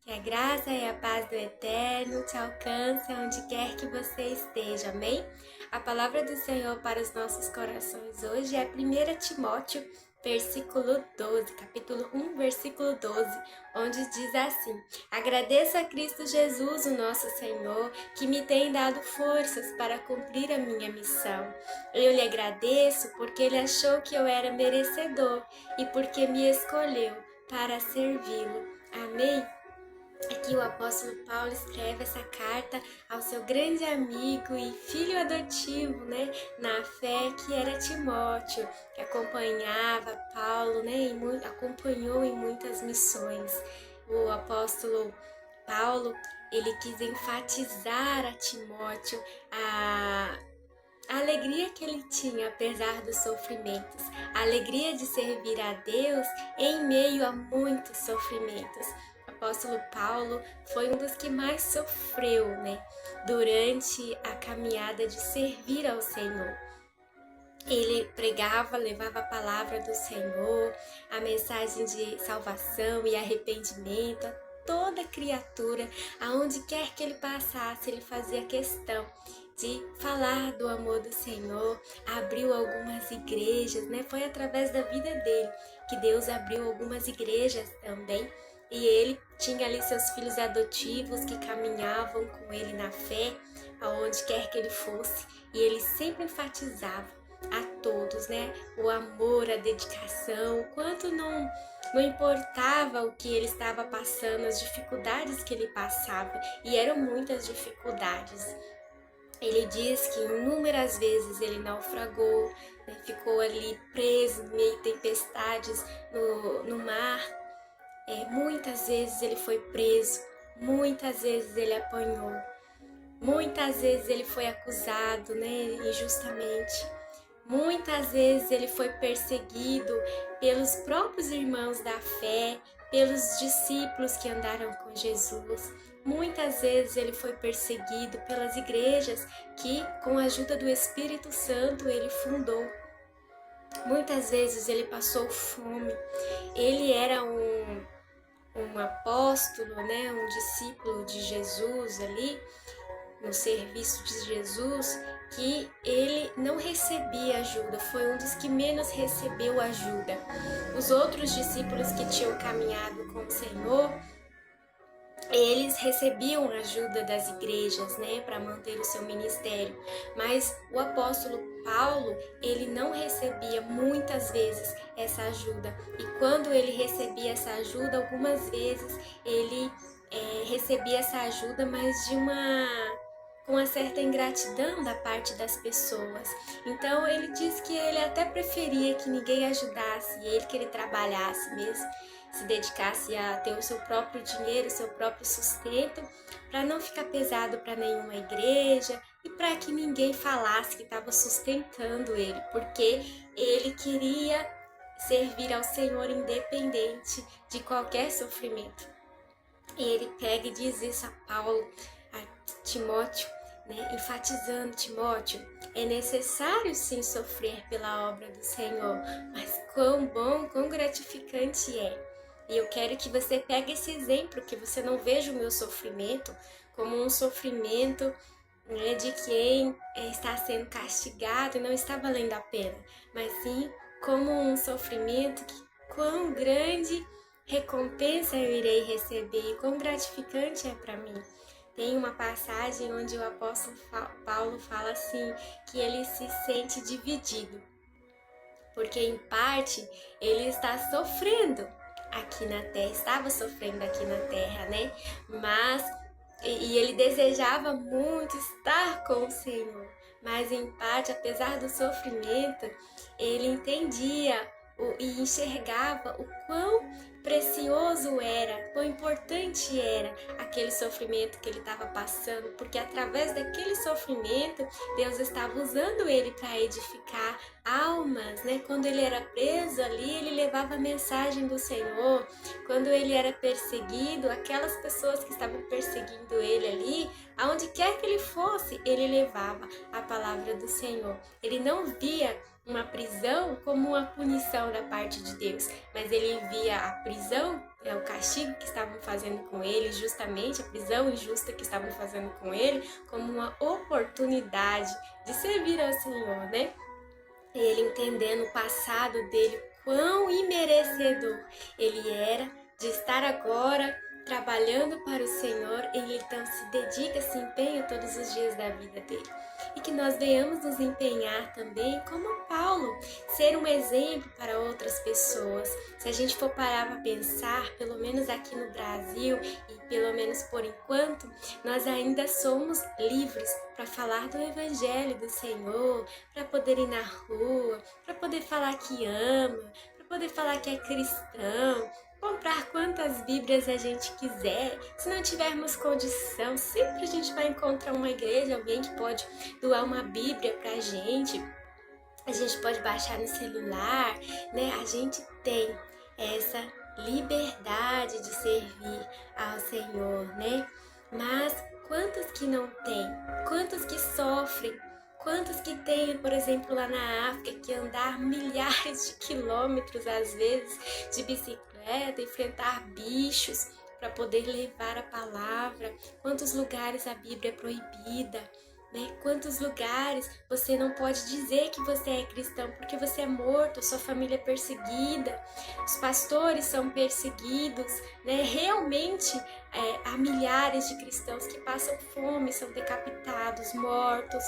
Que a graça e a paz do Eterno te alcance onde quer que você esteja, amém? A palavra do Senhor para os nossos corações hoje é 1 Timóteo, versículo 12, capítulo 1, versículo 12, onde diz assim: Agradeço a Cristo Jesus, o nosso Senhor, que me tem dado forças para cumprir a minha missão. Eu lhe agradeço porque ele achou que eu era merecedor e porque me escolheu para servi-lo. Amém? Aqui o apóstolo Paulo escreve essa carta ao seu grande amigo e filho adotivo, na fé, que era Timóteo, que acompanhava Paulo, e acompanhou em muitas missões. O apóstolo Paulo, ele quis enfatizar a Timóteo a alegria que ele tinha apesar dos sofrimentos, a alegria de servir a Deus em meio a muitos sofrimentos. O apóstolo Paulo foi um dos que mais sofreu, durante a caminhada de servir ao Senhor. Ele pregava, levava a palavra do Senhor, a mensagem de salvação e arrependimento a toda criatura, aonde quer que ele passasse, ele fazia questão de falar do amor do Senhor. Abriu algumas igrejas, Foi através da vida dele que Deus abriu algumas igrejas também. E ele tinha ali seus filhos adotivos que caminhavam com ele na fé, aonde quer que ele fosse, e ele sempre enfatizava a todos, o amor, a dedicação, o quanto não importava o que ele estava passando, as dificuldades que ele passava, e eram muitas dificuldades. Ele diz que inúmeras vezes ele naufragou, ficou ali preso em meio a tempestades no mar. Muitas vezes ele foi preso, muitas vezes ele apanhou, muitas vezes ele foi acusado, injustamente. Muitas vezes ele foi perseguido pelos próprios irmãos da fé, pelos discípulos que andaram com Jesus. Muitas vezes ele foi perseguido pelas igrejas que, com a ajuda do Espírito Santo, ele fundou. Muitas vezes ele passou fome. Ele era um apóstolo, um discípulo de Jesus ali, no serviço de Jesus, que ele não recebia ajuda, foi um dos que menos recebeu ajuda. Os outros discípulos que tinham caminhado com o Senhor, eles recebiam ajuda das igrejas, para manter o seu ministério, mas o apóstolo Paulo, ele não recebia muitas vezes essa ajuda, e quando ele recebia essa ajuda, algumas vezes ele recebia essa ajuda, mas com uma certa ingratidão da parte das pessoas. Então ele diz que ele até preferia que ninguém ajudasse ele, que ele trabalhasse mesmo, se dedicasse a ter o seu próprio dinheiro, o seu próprio sustento, para não ficar pesado para nenhuma igreja e para que ninguém falasse que estava sustentando ele, porque ele queria servir ao Senhor independente de qualquer sofrimento. E ele pega e diz isso a Paulo, a Timóteo, enfatizando: Timóteo, é necessário sim sofrer pela obra do Senhor, mas quão bom, quão gratificante é. E eu quero que você pegue esse exemplo, que você não veja o meu sofrimento como um sofrimento de quem está sendo castigado e não está valendo a pena, mas sim como um sofrimento que quão grande recompensa eu irei receber e quão gratificante é para mim. Tem uma passagem onde o apóstolo Paulo fala assim, que ele se sente dividido, porque em parte ele está sofrendo aqui na terra, estava sofrendo aqui na terra, mas ele desejava muito estar com o Senhor, mas em parte, apesar do sofrimento, ele entendia e enxergava o quão precioso era, quão importante era aquele sofrimento que ele estava passando, porque através daquele sofrimento, Deus estava usando ele para edificar almas, Quando ele era preso ali, ele levava a mensagem do Senhor. Quando ele era perseguido, aquelas pessoas que estavam perseguindo ele ali, aonde quer que ele fosse, ele levava a palavra do Senhor. Ele não via uma prisão como uma punição da parte de Deus, mas ele via a prisão o castigo que estavam fazendo com ele, justamente a prisão injusta que estavam fazendo com ele, como uma oportunidade de servir ao Senhor, né? Ele entendendo o passado dele, quão imerecedor ele era de estar agora trabalhando para o Senhor, ele então se dedica, se empenha todos os dias da vida dele. E que nós venhamos nos empenhar também, como Paulo, ser um exemplo para outras pessoas. Se a gente for parar para pensar, pelo menos aqui no Brasil, e pelo menos por enquanto, nós ainda somos livres para falar do Evangelho do Senhor, para poder ir na rua, para poder falar que ama, para poder falar que é cristão, comprar quantas Bíblias a gente quiser. Se não tivermos condição, sempre a gente vai encontrar uma igreja, alguém que pode doar uma Bíblia pra gente. A gente pode baixar no celular, né? A gente tem essa liberdade de servir ao Senhor, né? Mas quantos que não têm? Quantos que sofrem? Quantos que têm, por exemplo, lá na África, que andar milhares de quilômetros, às vezes, de bicicleta, enfrentar bichos para poder levar a palavra? Quantos lugares a Bíblia é proibida? Né? Quantos lugares você não pode dizer que você é cristão porque você é morto, sua família é perseguida, os pastores são perseguidos, né? Realmente há milhares de cristãos que passam fome, são decapitados, mortos,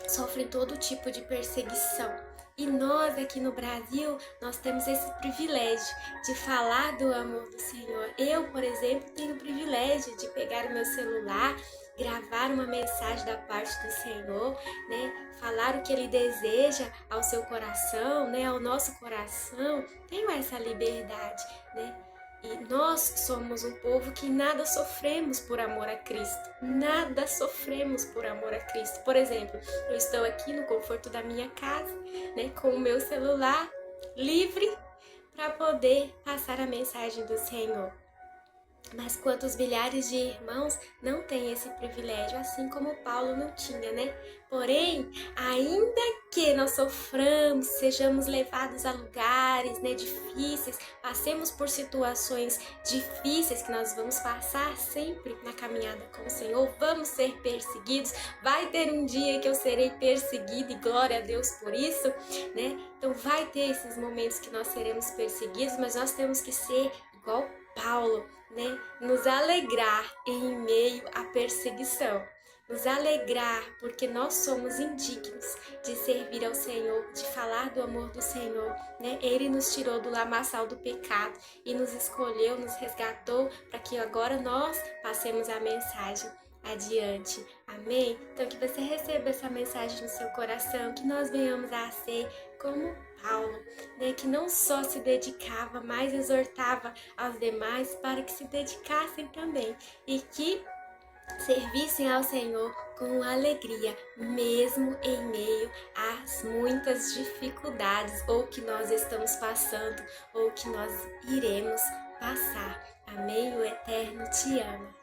sofrem todo tipo de perseguição. E nós aqui no Brasil, nós temos esse privilégio de falar do amor do Senhor. Eu, por exemplo, tenho o privilégio de pegar o meu celular, gravar uma mensagem da parte do Senhor, né? Falar o que Ele deseja ao seu coração, né? Ao nosso coração. Tenho essa liberdade, né? E nós somos um povo que nada sofremos por amor a Cristo. Nada sofremos por amor a Cristo. Por exemplo, eu estou aqui no conforto da minha casa, né, com o meu celular livre para poder passar a mensagem do Senhor. Mas quantos milhares de irmãos não têm esse privilégio, assim como Paulo não tinha, né? Porém, ainda que nós soframos, sejamos levados a lugares, né, difíceis, passemos por situações difíceis que nós vamos passar sempre na caminhada com o Senhor, vamos ser perseguidos, vai ter um dia que eu serei perseguido e glória a Deus por isso, né? Então vai ter esses momentos que nós seremos perseguidos, mas nós temos que ser igual Paulo, né? Nos alegrar em meio à perseguição, nos alegrar porque nós somos indignos de servir ao Senhor, de falar do amor do Senhor, né? Ele nos tirou do lamaçal do pecado e nos escolheu, nos resgatou para que agora nós passemos a mensagem adiante, amém? Então que você receba essa mensagem no seu coração, que nós venhamos a ser como Paulo, né, que não só se dedicava, mas exortava aos demais para que se dedicassem também e que servissem ao Senhor com alegria, mesmo em meio às muitas dificuldades ou que nós estamos passando ou que nós iremos passar. Amém? O Eterno te ama.